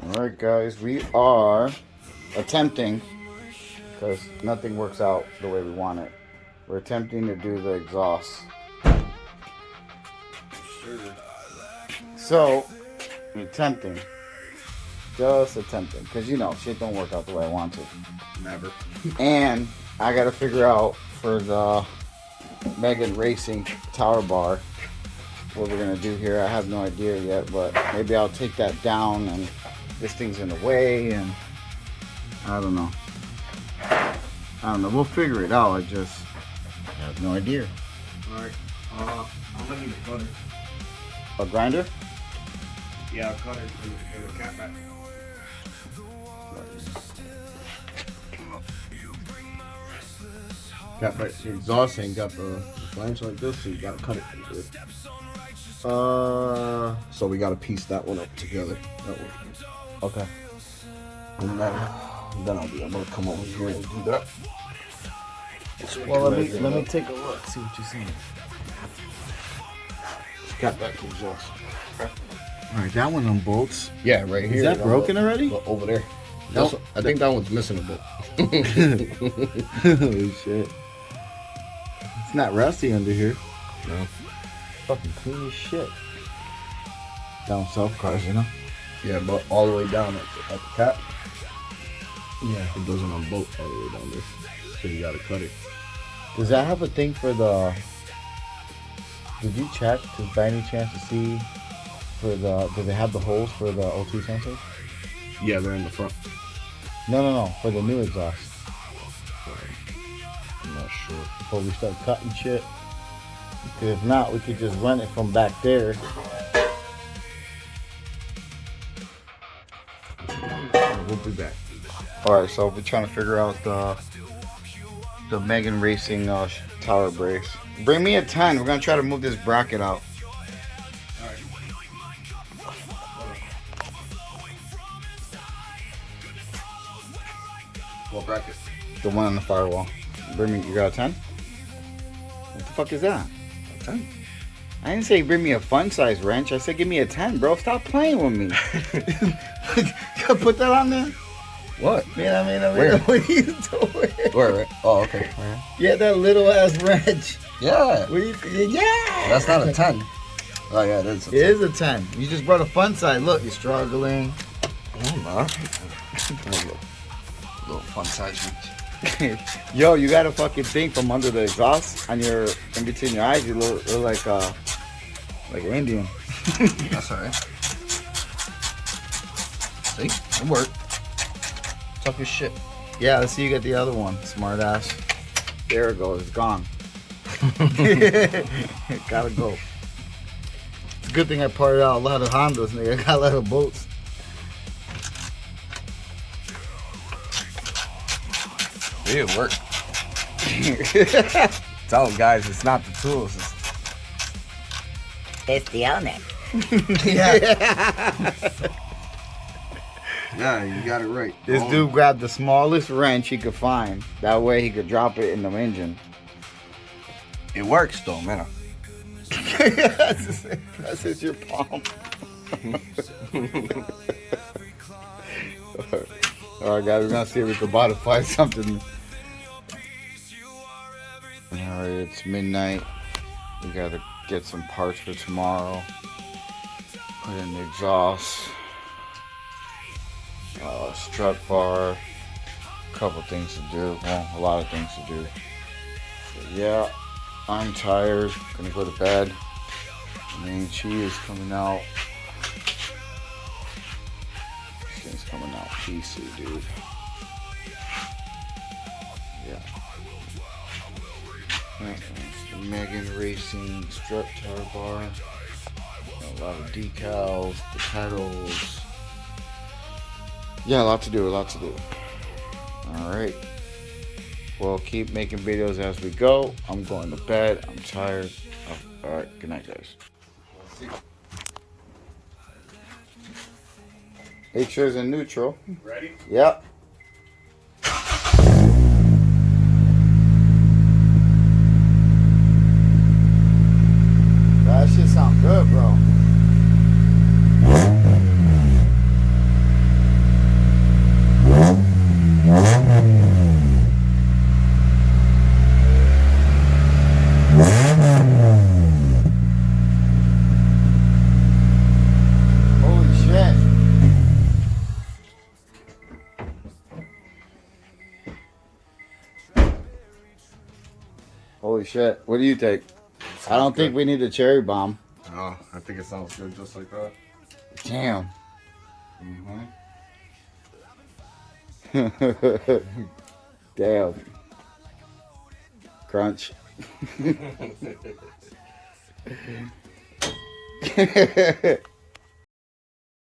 Alright guys, we are attempting, because nothing works out the way we want it, we're attempting to do the exhaust. So, attempting. Just attempting. Because you know, shit don't work out the way I want to. Never. And I gotta figure out for the Megan Racing Tower Bar what we're gonna do here. I have no idea yet, but maybe I'll take that down, and this thing's in the way, and I don't know. We'll figure it out. I have no idea. Alright. I'm gonna need a cutter. A grinder? Yeah, a cutter for the cat back. Cat back, the exhaust ain't got the flange like this, so you gotta cut it pretty good. So we gotta piece that one up together. That one. Okay. And then I'll be able to come over here and do that. Well, let me take a look, see what you're seeing. Cat back exhaust. Alright, that one unbolts. Yeah, right here. Is that broken already? Over there. Nope. I think that one's missing a bolt. Holy shit. It's not rusty under here. No. Fucking clean as shit. Down south cars, you know? Yeah, but all the way down at the cap, Yeah. it doesn't unbolt all the way down there. So you gotta cut it. Does that have a thing for the... Did you check to by any chance to see for the... Do they have the holes for the O2 sensors? Yeah, they're in the front. No. For the new exhaust. I'm not sure. Before we start cutting shit. Because if not, we could just run it from back there. We'll be back. Alright, so we're trying to figure out the Megan Racing tower brace. Bring me a 10. We're going to try to move this bracket out. What bracket? The one on the firewall. Bring me, you got a 10? What the fuck is that? A 10. I didn't say bring me a fun size wrench. I said give me a 10, bro. Stop playing with me. Put that on there. What? Man, Where? what are you doing? Where? Oh, okay. Yeah, that little ass wrench. Yeah. What are you, yeah. That's not a 10. Oh, yeah, it is a 10. It is a 10. You just brought a fun size. Look, you're struggling. I'm not. Little fun size wrench. Yo, you got a fucking thing from under the exhaust on your, in between your eyes. You look like an Indian. That's alright. See? It worked. Tough as shit. Yeah, let's see you get the other one. Smart ass. There it goes. It's gone. Gotta go. It's a good thing I parted out a lot of Hondas, nigga. I got a lot of boats. It worked. Tell them guys, it's not the tools. It's the owner. Yeah, you got it right. This dude grabbed the smallest wrench he could find. That way he could drop it in the engine. It works though, man. That's just your palm. Alright guys, we're gonna see if we can modify something. Alright, it's midnight. We gotta get some parts for tomorrow. Put in the exhaust. Strut bar. A couple things to do. Well, a lot of things to do. But yeah, I'm tired. Gonna go to bed. I mean, she is coming out. This thing's coming out PC, dude. Yeah. That's the Megan Racing strut tower bar. A lot of decals, the pedals. Yeah, a lot to do, Alright. We'll keep making videos as we go. I'm going to bed. I'm tired. Alright, good night, guys. Make sure it's in neutral. Ready? Yep. That shit sound good, bro. Holy shit. What do you take? I don't think we need a cherry bomb. No, I think it sounds good just like that. Damn. Damn. Crunch.